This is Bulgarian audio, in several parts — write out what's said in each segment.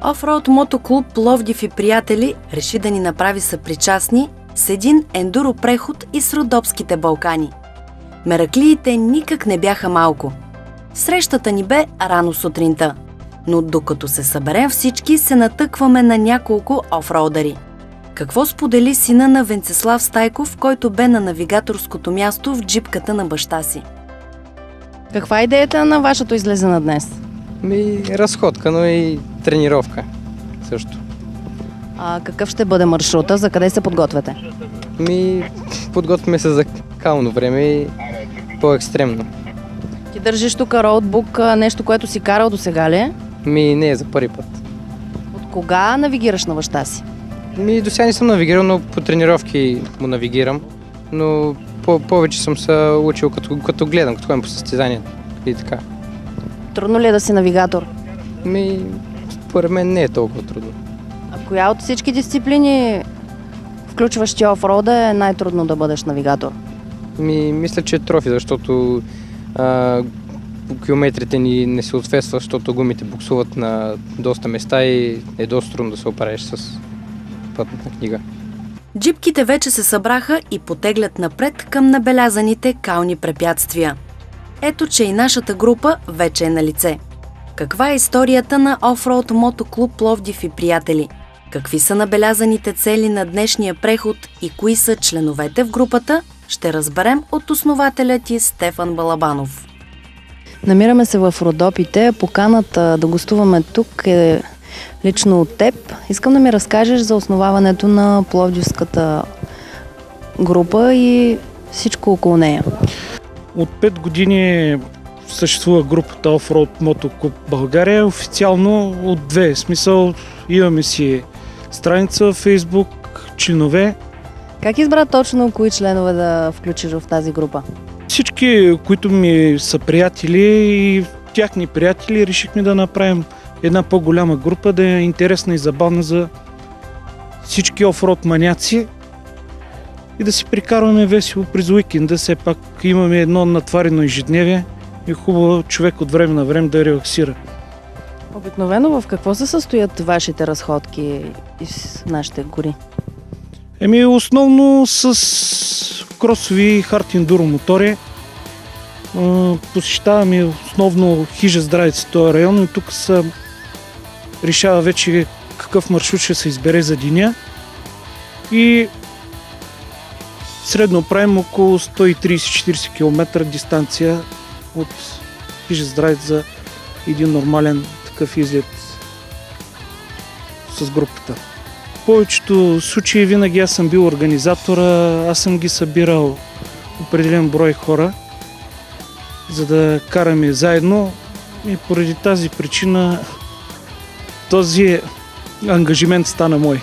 Офроуд мотоклуб Пловдив и приятели реши да ни направи съпричастни с един ендуро преход из Родопските Балкани. Мераклиите никак не бяха малко. Срещата ни бе рано сутринта, но докато се съберем всички, се натъкваме на няколко офроудари. Какво сподели сина на Венцислав Стайков, който бе на навигаторското място в джипката на баща си? Каква е идеята на вашето излезене днес? Разходка, но и тренировка също. А какъв ще бъде маршрута? За къде се подготвяте? Подготвяме се за кално време и по-екстремно. Ти държиш тук роудбук, нещо, което си карал до сега ли е? Не е за първи път. От кога навигираш на баща си? До сега не съм навигирал, но по тренировки му навигирам. Но повече съм се учил като гледам, като ходим по състезания и така. Трудно ли е да си навигатор? Според мен не е толкова трудно. А коя от всички дисциплини, включващи офроуда, е най-трудно да бъдеш навигатор? Мисля, че е трофи, защото километрите ни не се отсветстват, защото гумите буксуват на доста места и е доста трудно да се оправиш с пътната книга. Джипките вече се събраха и потеглят напред към набелязаните кални препятствия. Ето, че и нашата група вече е на лице. Каква е историята на Офроуд мотоклуб Пловдив и приятели? Какви са набелязаните цели на днешния преход и кои са членовете в групата, ще разберем от основателя ти Стефан Балабанов. Намираме се в Родопите. Поканата да гостуваме тук е лично от теб. Искам да ми разкажеш за основаването на пловдивската група и всичко около нея. От 5 години съществува групата Off-Road Мотоклуб България. Официално от 2. В смисъл, имаме си страница в Facebook, членове. Как избра точно кои членове да включиш в тази група? Всички, които ми са приятели и тяхни приятели, решихме да направим една по-голяма група, да е интересна и забавна за всички офроуд маняци и да си прикарваме весело през уикенда. Все пак имаме едно натварено ежедневие и хубаво човек от време на време да релаксира. Обикновено в какво се състоят вашите разходки из нашите гори? Основно с кросови хард ендуро мотори. Посещаваме основно Хижа Здравица, този район, и тук се решава вече какъв маршрут ще се избере за деня. И средно правим около 130-40 км дистанция от Хижа Здравица за един нормален такъв излет с групата. В повечето случаи винаги аз съм бил организатора, аз съм ги събирал определен брой хора, за да караме заедно, и поради тази причина този ангажимент стана мой.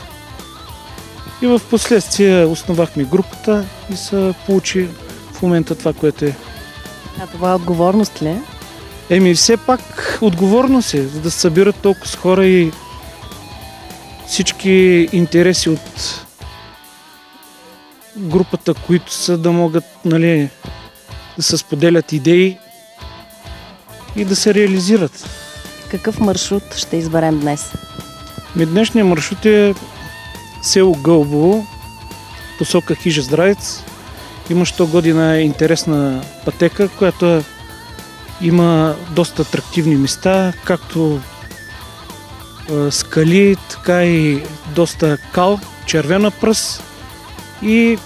И в последствие основахме групата и се получи в момента това, което е. А това е отговорност ли е? Все пак отговорност е, за да се събират толкова с хора и всички интереси от групата, които са да могат, нали, да се споделят идеи и да се реализират. Какъв маршрут ще изберем днес? Днешният маршрут е село Гълбово, посока Хижа Здравец. Има 100 година интересна пътека, която има доста атрактивни места, както скали, така и доста кал, червена пръст и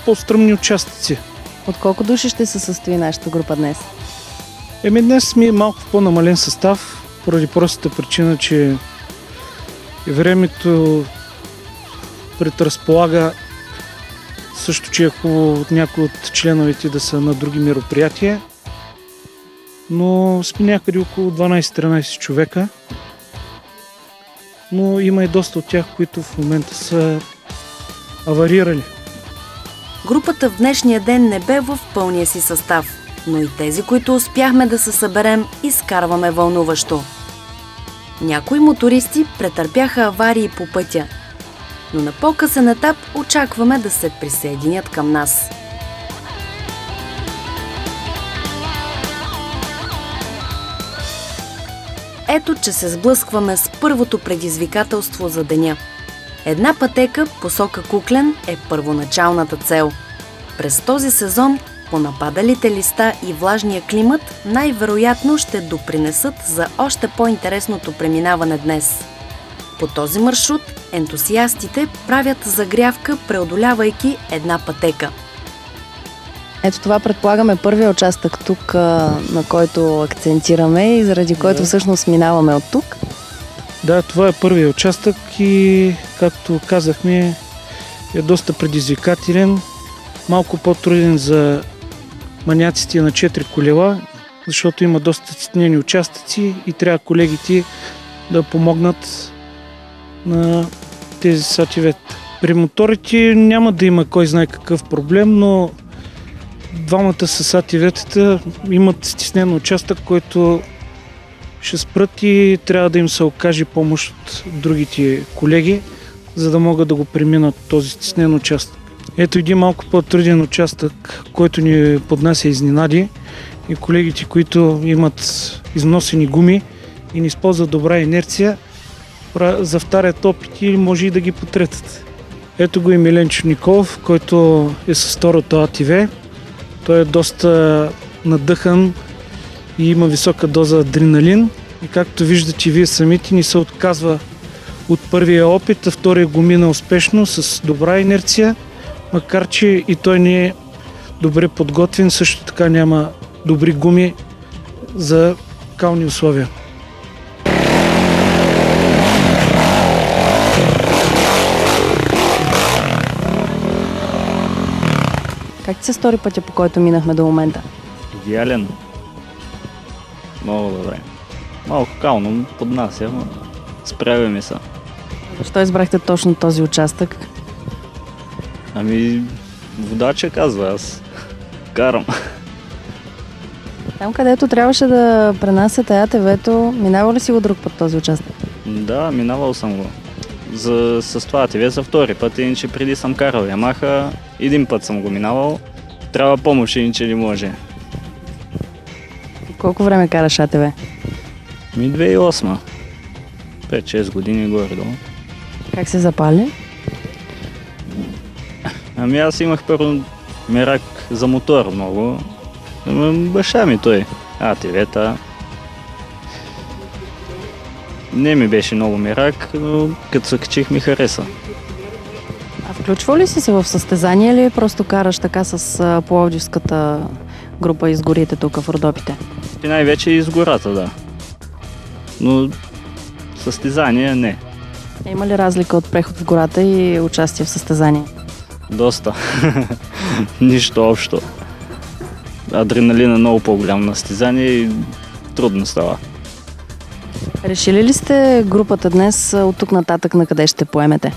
по-стръмни участъци. От колко души ще се състои нашата група днес? Днес сме малко в по-намален състав, поради простата причина, че времето предразполага също, че е хубаво от някои от членовете да са на други мероприятия. Но сме някъде около 12-13 човека. Но има и доста от тях, които в момента са аварирали. Групата в днешния ден не бе в пълния си състав, но и тези, които успяхме да се съберем, изкарваме вълнуващо. Някои мотористи претърпяха аварии по пътя, но на по-късен етап очакваме да се присъединят към нас. ето, че се сблъскваме с първото предизвикателство за деня. Една пътека посока Куклен е първоначалната цел. През този сезон понападалите листа и влажния климат най-вероятно ще допринесат за още по-интересното преминаване днес. По този маршрут ентусиастите правят загрявка, преодолявайки една пътека. Ето това предполагаме първия участък тук, на който акцентираме и заради който всъщност минаваме от тук. Да, това е първият участък и, както казахме, е доста предизвикателен, малко по-труден за маняците на 4 колела, защото има доста стеснени участъци и трябва колегите да помогнат на тези сативета. При моторите няма да има кой знае какъв проблем, но двамата с сативетата имат стеснен участък, който ще спрат и трябва да им се окаже помощ от другите колеги, за да могат да го преминат този стеснен участък. Ето един малко по-труден участък, който ни поднася изненади и колегите, които имат износени гуми и не използват добра инерция, за вторият опит и може и да ги потретат. Ето го и Миленчо Николов, който е с второто АТВ. Той е доста надъхан и има висока доза адреналин. И както виждате вие самите, ни се отказва от първия опит, а втория го мина успешно с добра инерция, макар че и той не е добре подготвен, също така няма добри гуми за кални условия. Как ти се стори пътя, по който минахме до момента? Идеален. Много добре. Малко кално поднася, но справяме се. Защо избрахте точно този участък? Ами, водача казва, аз карам. Там, където трябваше да пренасяте АТВ-то, минава ли си го друг път този участък? Да, минавал съм го. С това АТВ за втори път, иначе преди съм карал Ямаха, един път съм го минавал. Трябва помощ, иначе не може. Колко време караш АТВ? 2008. 5-6 години горе-долу. Как се запали? Ами аз имах първо мерак за мотор много. Баща ми той. АТВ-та. Не ми беше много мерак, но като се качих ми хареса. А включва ли си се в състезание или просто караш така с пловдивската група из горите тук в Родопите? И най-вече из гората, да. Но състезание не. Има ли разлика от преход в гората и участие в състезание? Доста. Нищо общо. Адреналин е много по-голям на състезание и трудно става. Решили ли сте групата днес от тук нататък на къде ще поемете?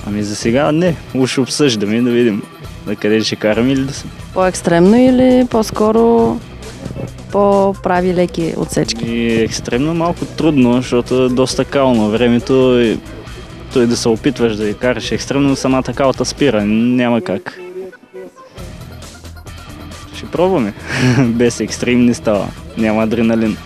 Ами за сега не. Уж обсъждаме да видим на къде ще караме или да се... По-екстремно или по-скоро по-прави леки отсечки? И екстремно малко трудно, защото е доста кално времето и той да се опитваш да я караш екстремно, самата калата спира. Няма как. Ще пробваме. Без екстрем не става. Няма адреналин.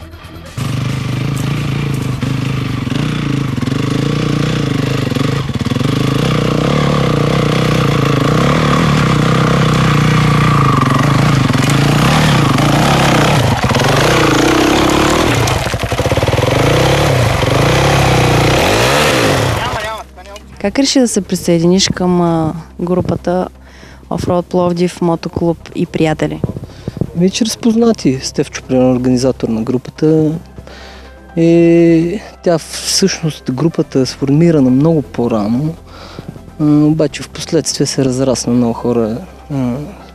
Как реши да се присъединиш към групата Offroad Пловдив, мотоклуб и приятели? Чрез познати. Стефчо, примерно, организатор на групата. Тя всъщност групата е сформирана много по-рано, обаче в последствие се разрасна, много хора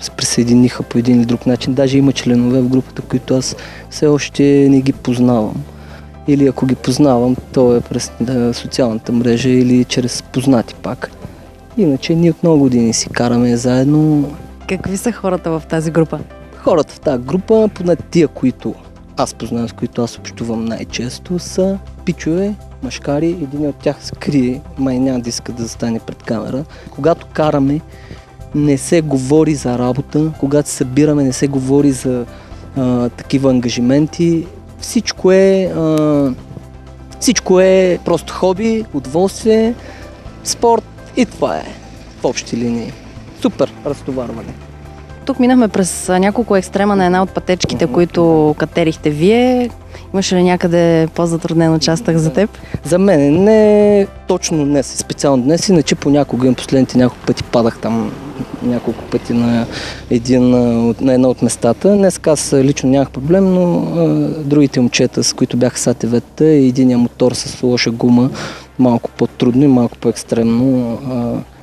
се присъединиха по един или друг начин. Даже има членове в групата, които аз все още не ги познавам. Или ако ги познавам, то е през социалната мрежа или чрез познати пак. Иначе ние от много години си караме заедно. Какви са хората в тази група? Хората в тази група, поне тия, които аз познавам, с които аз общувам най-често, са пичове, машкари. Един от тях се крие, май няма да иска да застане пред камера. Когато караме, не се говори за работа. Когато се събираме, не се говори за такива ангажименти. всичко е просто хоби, удоволствие, спорт и това е в общи линии. Супер разтоварване. Тук минахме през няколко екстрема на една от пътечките, които катерихте вие. Имаше ли някъде по-затруднен участък за теб? За мен не точно днес, специално днес, иначе понякога им последните няколко пъти падах там няколко пъти на едно от местата. Днес аз лично нямах проблем, но другите момчета, с които бяха с АТВ-та и единия мотор с лоша гума, малко по-трудно и малко по-екстремно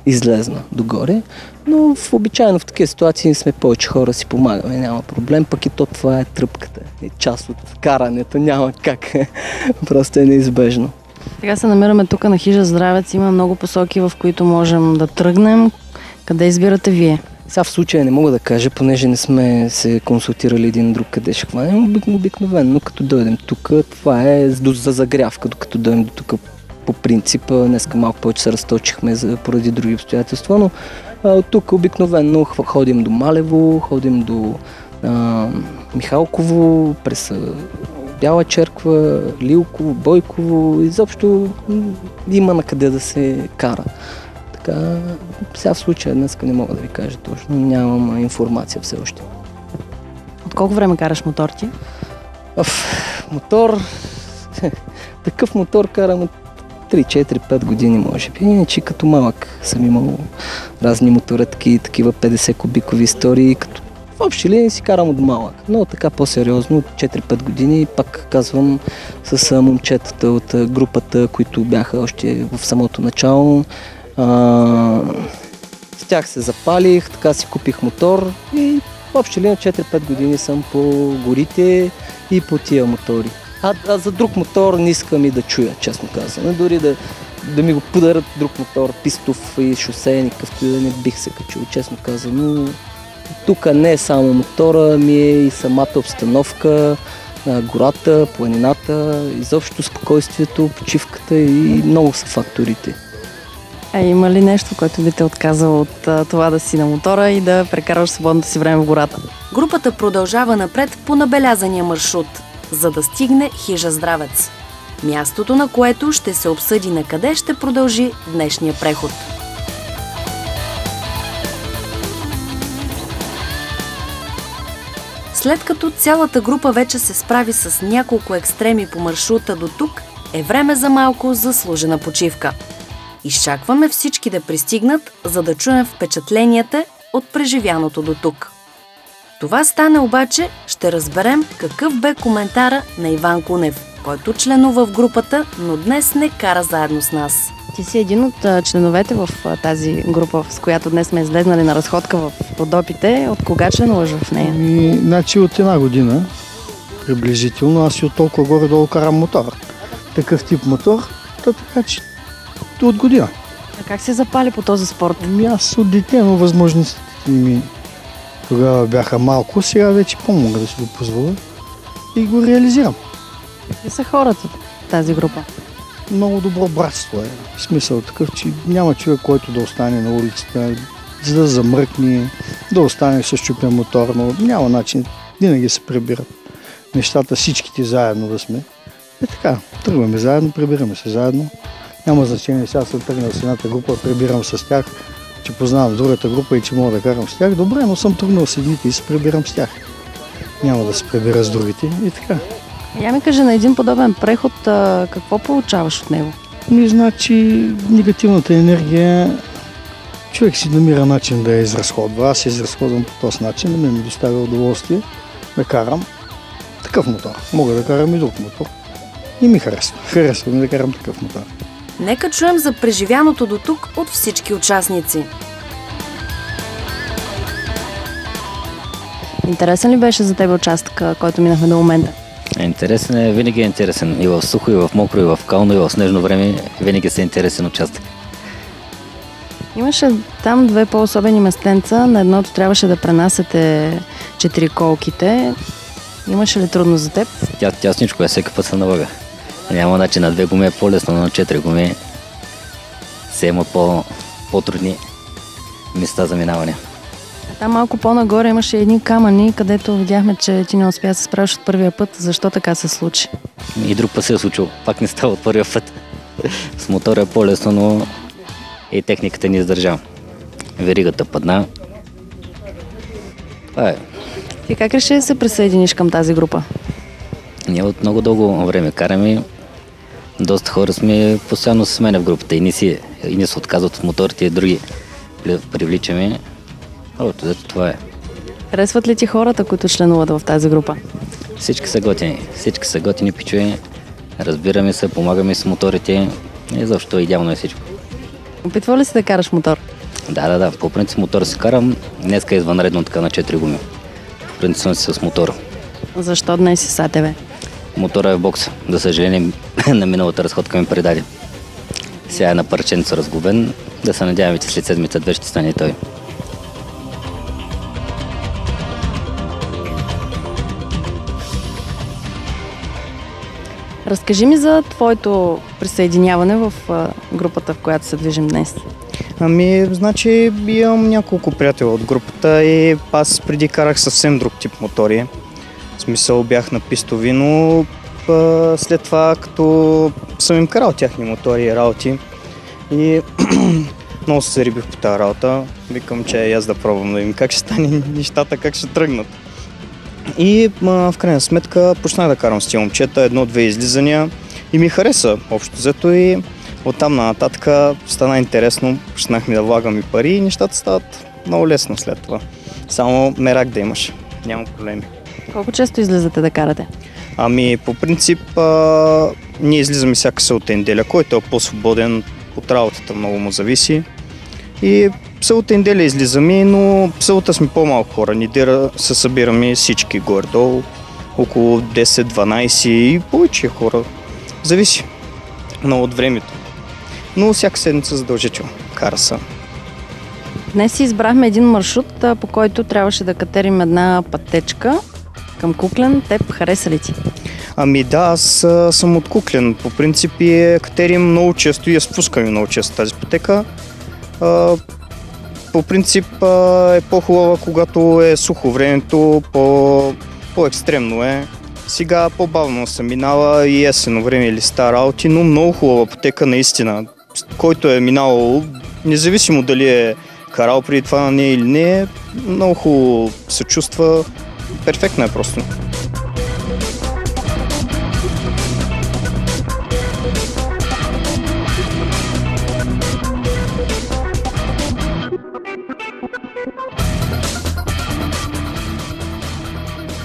излезна догоре. Но обичайно в такива ситуации сме повече хора, си помагаме, няма проблем, пък и това е тръпката. Е част от карането, няма как. Просто е неизбежно. Сега се намираме тук на хижа Здравец. Има много посоки, в които можем да тръгнем. Къде избирате вие? Сега в случая не мога да кажа, понеже не сме се консултирали един друг къде ще хванем. Обикновено, като дойдем тук, това е за загрявка, докато дойдем до тук по принцип. Днеска малко повече се разточихме поради други обстоятелства, но тук обикновено ходим до Малево, ходим до Михалково, през Бяла черква, Лилково, Бойково, изобщо има на къде да се кара. Така, сега в случая днеска не мога да ви кажа точно, нямам информация все още. От колко време караш мотор ти? Мотор... Такъв мотор карам от 3-4-5 години, може би. Иначе като малък съм имал разни моторетки, такива 50 кубикови истории, като в общи линии си карам от малък. Но така по-сериозно, от 4-5 години, пак казвам, с момчетата от групата, които бяха още в самото начало. С тях се запалих, така си купих мотор и в общи линии 4-5 години съм по горите и по тия мотори. А за друг мотор не искам и да чуя, честно казвам. Дори да ми го подарят друг мотор, пистов и шосеен, какъвто да не бих се качил, честно казвам. Но тук не е само мотора, ми е и самата обстановка, гората, планината, изобщо спокойствието, почивката и много са факторите. А има ли нещо, което би те отказал от това да си на мотора и да прекарваш свободното си време в гората? Групата продължава напред по набелязания маршрут, за да стигне хижа Здравец. Мястото, на което ще се обсъди на къде ще продължи днешния преход. След като цялата група вече се справи с няколко екстреми по маршрута до тук, е време за малко заслужена почивка. Изчакваме всички да пристигнат, за да чуем впечатленията от преживяното до тук. Това стане обаче, ще разберем какъв бе коментара на Иван Кунев, който членува в групата, но днес не кара заедно с нас. Ти си един от членовете в тази група, с която днес сме излезнали на разходка в Родопите. От кога членуваш в нея? Значи от една година, приблизително, аз и от толкова горе-долу карам мотор. Такъв тип мотор, така че от година. А как се запали по този спорт? Аз от дете, но възможностите ми тогава бяха малко, сега вече по-мога да си го позволя и го реализирам. Какви са хората в тази група? Много добро братство е. В смисъл такъв, че няма човек, който да остане на улицата, за да замръкне, да остане с чупен мотор, но няма начин. Винаги се прибират нещата, всичките заедно да сме. И така, тръгваме заедно, прибираме се заедно. Няма значение, сега съм тръгнал с едната група, прибирам с тях, че познавам другата група и че мога да карам с тях. Добре, но съм тръгнал с едните и се прибирам с тях. Няма да се прибира с другите и така. Я ми кажи, на един подобен преход, какво получаваш от него? Значи негативната енергия, човек си намира начин да я изразходва. Аз се изразходвам по този начин, да ми доставя удоволствие да карам такъв мотор. Мога да карам и друг мотор. И ми харесва. Харесва ми да карам такъв мотор. Нека чуем за преживяното до тук от всички участници. Интересен ли беше за теб участъка, който минахме до момента? Интересен е, винаги е интересен. И в сухо, и в мокро, и в кално, и в снежно време винаги са интересен участък. Имаше там две по-особени местенца. На едното трябваше да пренасяте 4 колките. Имаше ли трудно за теб? Тясничко е, всеки път се налага. Няма начин, на 2 гуми е по-лесно, но на 4 гуми се има по-трудни места за минаване. Там малко по-нагоре имаше едни камъни, където видяхме, че ти не успя да се справиш от първия път. Защо така се случи? И друг път се е случило. Пак не става от първия път. С мотора е по-лесно, но и техниката ни издържа. Веригата падна. Това е. Ти как реши да се присъединиш към тази група? Ние от много дълго време караме. Доста хора сме постоянно с мене в групата. И не се отказват от моторите, и други привличаме. Това е. Харесват ли ти хората, които членуват в тази група? Всички са готини. Всички са готини пичове. Разбираме се, помагаме с моторите. И защо идеално е всичко. Опитвал ли си да караш мотор? Да. По принцип мотор си карам. Днеска е извънредно така на 4 гуми. По принцип съм си с мотора. Защо днес си с АТВ? Мотора е в бокса. За съжаление, на миналата разходка ми предаде. Сега е на парченца разгубен. Да се надяваме, че след седмица-две ще стане и той. Разкажи ми за твоето присъединяване в групата, в която се движим днес. Значи имам няколко приятели от групата и аз преди карах съвсем друг тип мотори. В смисъл бях на пистови, но след това като съм им карал тяхни мотори и работи и много се зарибих по тази работа. Викам, че аз да пробвам да видим как ще стане нещата, как ще тръгнат. И в крайна сметка почнах да карам с тия момчета, едно-две излизания и ми хареса общо взето и оттам нататък стана интересно, почнахме да влагам и пари и нещата стават много лесно след това. Само мерак да имаш, няма проблеми. Колко често излизате да карате? По принцип ние излизаме всяка събота и неделя, който е по-свободен от работата, много му зависи. И събота и неделя излизаме, но събота сме по-малко хора. Неделя се събираме всички горе-долу, около 10-12 и повече хора. Зависи много от времето. Но всяка седмица задължително кара са. Днес си избрахме един маршрут, по който трябваше да катерим една пътечка към Куклен. Теб хареса ли ти? Аз съм от Куклен. По принцип катерим много често и я спускаме много често тази пътека. По принцип е по-хубава, когато е сухо времето, по-екстремно е. Сега по-бавно се минава и есенно време или стара работи, но много хубава пътека наистина. Който е минал, независимо дали е карал преди това на нея или не, много хубаво се чувства. Перфектно е просто.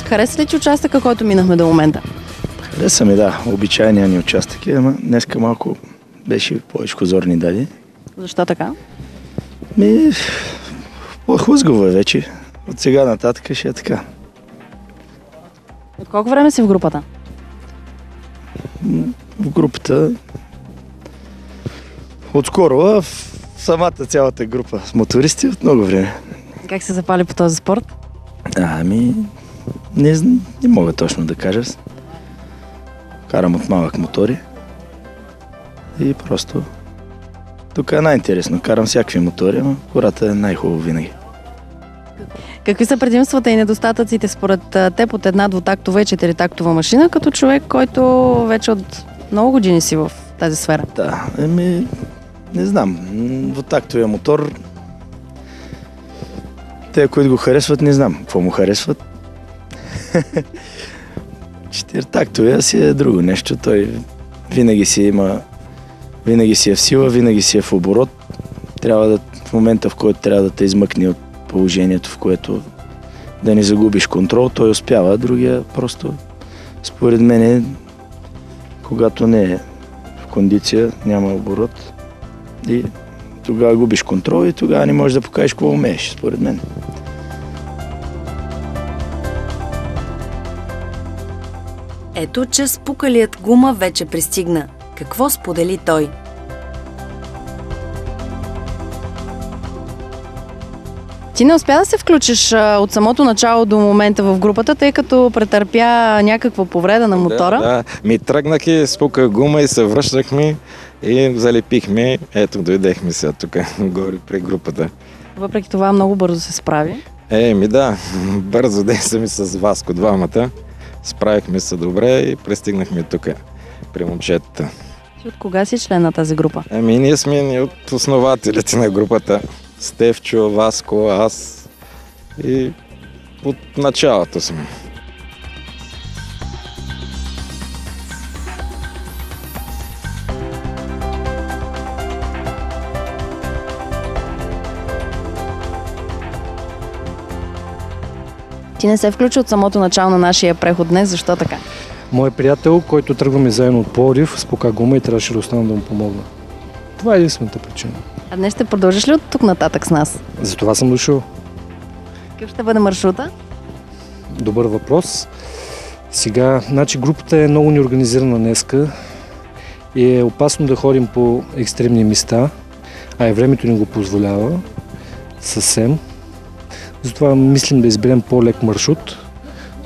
Хареса ли ти участъка, който минахме до момента? Хареса ми, да. Обичайния ни участък е, ама днеска малко беше повече зорни дади. Защо така? По-хлъзгаво е вече. От сега нататък ще е така. От колко време си в групата? В групата отскоро, в самата цялата група с мотористи от много време. Как се запали по този спорт? Не мога точно да кажа. Карам от малък мотори и просто тук е най-интересно. Карам всякакви мотори, но гората е най-хубаво винаги. Какви са предимствата и недостатъците според теб от една двутактова и четиритактова машина, като човек, който вече от много години си в тази сфера? Да, не знам. Двутактовия мотор, те, които го харесват, не знам какво му харесват. Четиритактовия си е друго нещо. Той винаги си е в сила, винаги си е в оборот. В момента, в който трябва да те измъкне от положението, в което да не загубиш контрол, той успява. Другия просто, според мен, когато не е в кондиция, няма оборот и тогава губиш контрол и тогава не можеш да покажеш какво умееш, според мен. Ето, че спукалият гума вече пристигна. Какво сподели той? Ти не успя да се включиш от самото начало до момента в групата, тъй като претърпя някаква повреда на мотора. Да. Тръгнах и спука гума и се връщахме и залепихме. Ето, дойдехме сега тук горе при групата. Въпреки това много бързо се справи. Да, бързо действаме с Васко двамата. Справихме се добре и пристигнахме тук при момчетата. Ти от кога си член на тази група? Ние сме едни от основателите на групата. Стефчо, Васко, аз и от началото сме. Ти не се включи от самото начало на нашия преход днес, защо така? Мой приятел, който тръгваме заедно от Пловдив, спука гума и трябваше да остана да му помогна. Това е единствената причина. А днес ще продължиш ли от тук нататък с нас? Затова съм дошъл. Какъв ще бъде маршрута? Добър въпрос. Сега, групата е много неорганизирана днеска и е опасно да ходим по екстремни места, а и времето ни го позволява съвсем. Затова мислим да изберем по-лек маршрут,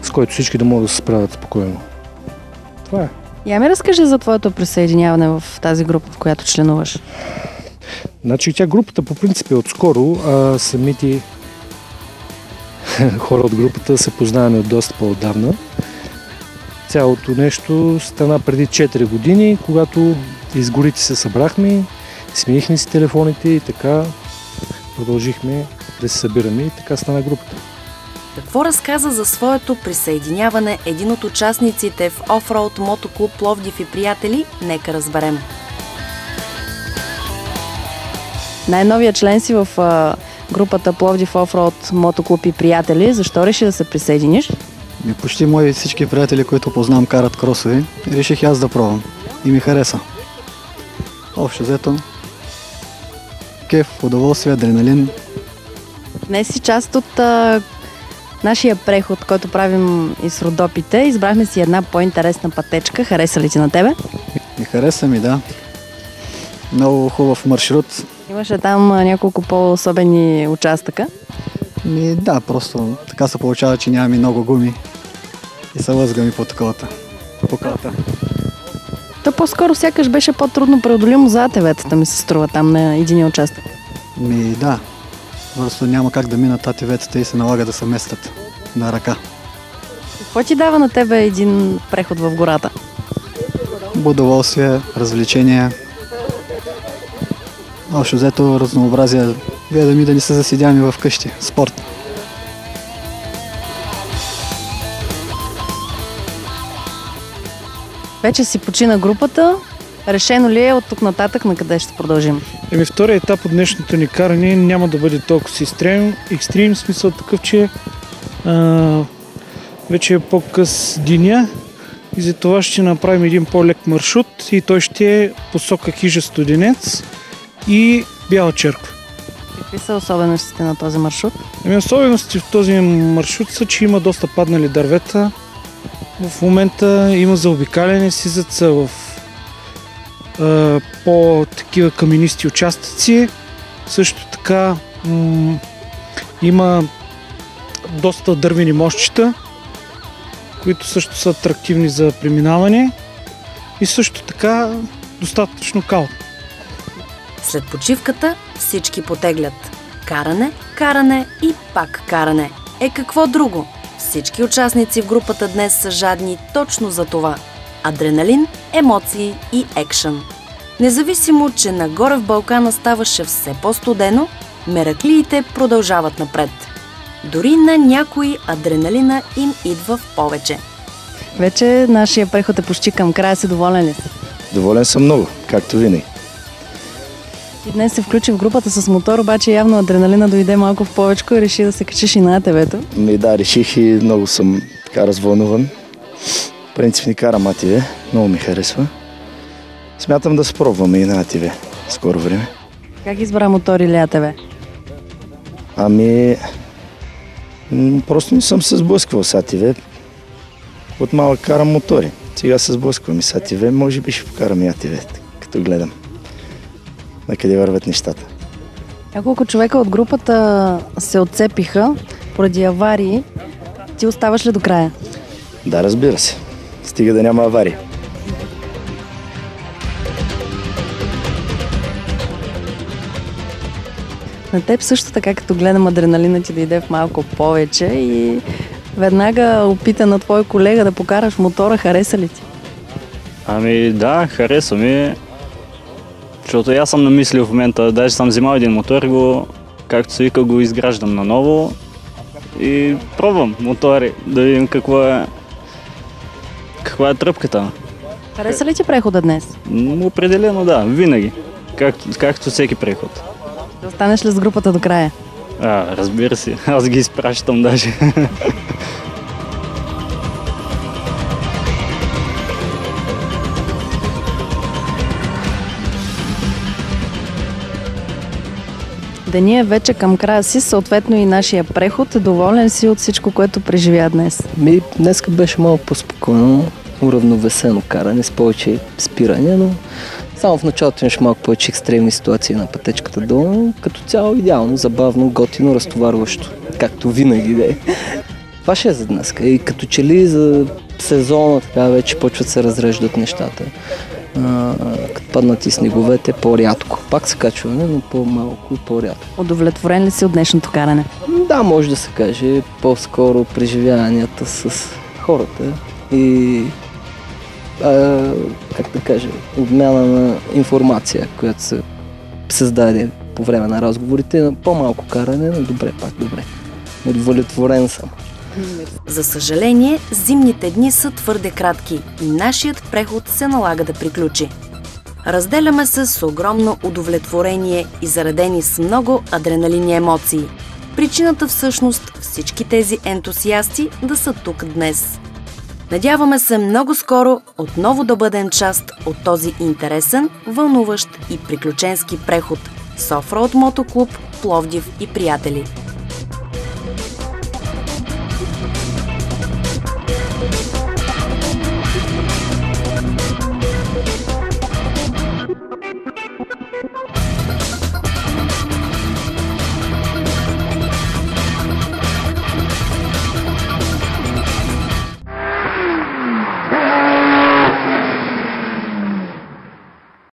с който всички да могат да се справят спокойно. Това е. Я ми разкажи за твоето присъединяване в тази група, в която членуваш. Тя групата по принцип е отскоро, а самите хора от групата се познаваме от доста по-отдавна. Цялото нещо стана преди 4 години, когато из горите се събрахме, сменихме си телефоните и така продължихме да се събираме и така стана групата. Какво разказа за своето присъединяване един от участниците в Офроуд мотоклуб Пловдив и приятели, нека разберем. Най-новия член си в групата Пловдив Офроуд мотоклуб и приятели. Защо реши да се присъединиш? Почти мои всички приятели, които познавам, карат кросови. Реших аз да пробвам. И ми хареса. Общо взето. Кеф, удоволствие, адреналин. Днес си част от нашия преход, който правим из Родопите. Избрахме си една по-интересна пътечка. Хареса ли ти на тебе? Ми хареса ми, да. Много хубав маршрут. Имаше там няколко по-особени участъка. Да, просто така се получава, че нямаме много гуми и се лъзгаме по таковата поката. То по-скоро сякаш беше по-трудно преодолимо за АТВ-тата, ми се струва там на единия участък. Да, просто няма как да минат АТВ-тата и се налага да се местят на ръка. Какво ти дава на тебе един преход в гората? Удоволствие, развлечение. Общо взето разнообразие. Гледаме да ни се заседяваме вкъщи. Спорт. Вече си почина групата. Решено ли е от тук нататък на къде ще продължим? Втория етап от днешното ни каране няма да бъде толкова си екстрим, смисъл такъв, че вече е по-къс деня и за това ще направим един по-лек маршрут и той ще е посока Хижа Студенец и Бяла черква. Какви са особеностите на този маршрут? Особеностите в този маршрут са, че има доста паднали дървета. В момента има заобикаляне, слизат са в по-такива каменисти участъци. Също така има доста дървени мостчета, които също са атрактивни за преминаване и също така достатъчно кал. След почивката всички потеглят. Каране, каране и пак каране. Какво друго? Всички участници в групата днес са жадни точно за това. Адреналин, емоции и екшън. Независимо, че нагоре в Балкана ставаше все по-студено, мераклиите продължават напред. Дори на някои адреналина им идва в повече. Вече нашия преход е почти към края. Си доволен ли си? Доволен съм много, както винаги. И днес се включи в групата с мотор, обаче явно адреналина дойде малко в повечко и реши да се качиш и на АТВ-то. Да, реших и много съм така развълнуван. В принцип ни карам АТВ, много ми харесва. Смятам да спробваме и на АТВ скоро време. Как избра мотор или АТВ? Просто не съм се сблъсквал с АТВ. От малък карам мотори. Сега се сблъсквам и с АТВ, може би ще покарам и АТВ, като гледам на къде върват нещата. Няколко човека от групата се отцепиха поради аварии. Ти оставаш ли до края? Да, разбира се. Стига да няма аварии. На теб също така, като гледам адреналина ти да иде в малко повече и веднага опита на твой колега да покараш мотора, хареса ли ти? Ами да, хареса ми, защото аз съм намислил в момента, даже съм взимал един мотор и го, както се вика, го изграждам наново и пробвам мотори, да видим каква е тръпката. Хареса ли ти прехода днес? Определено да, винаги, както всеки преход. Да останеш ли с групата до края? Разбира се, аз ги изпращам даже. Деня е вече към края си, съответно и нашия преход. Доволен си от всичко, което преживя днес? Днеска беше малко по-спокойно, уравновесено каране с повече спирания, но само в началото имаш малко повече екстремни ситуации на пътечката долу. Като цяло идеално, забавно, готино, разтоварващо, както винаги де. Това ще е за днес. И като че ли за сезона така вече почват се разреждат нещата. Като паднат и снеговете, по-рядко. Пак се качваме, но по-малко и по-рядко. Удовлетворен ли си от днешното каране? Да, може да се каже. По-скоро преживяванията с хората и как да кажа, обмяна на информация, която се създаде по време на разговорите. По-малко каране, но добре, пак добре. Удовлетворен съм. За съжаление, зимните дни са твърде кратки и нашият преход се налага да приключи. Разделяме се с огромно удовлетворение и заредени с много адреналини емоции. Причината всъщност всички тези ентусиасти да са тук днес. Надяваме се много скоро отново да бъдем част от този интересен, вълнуващ и приключенски преход с Офроуд Мотоклуб Пловдив и приятели.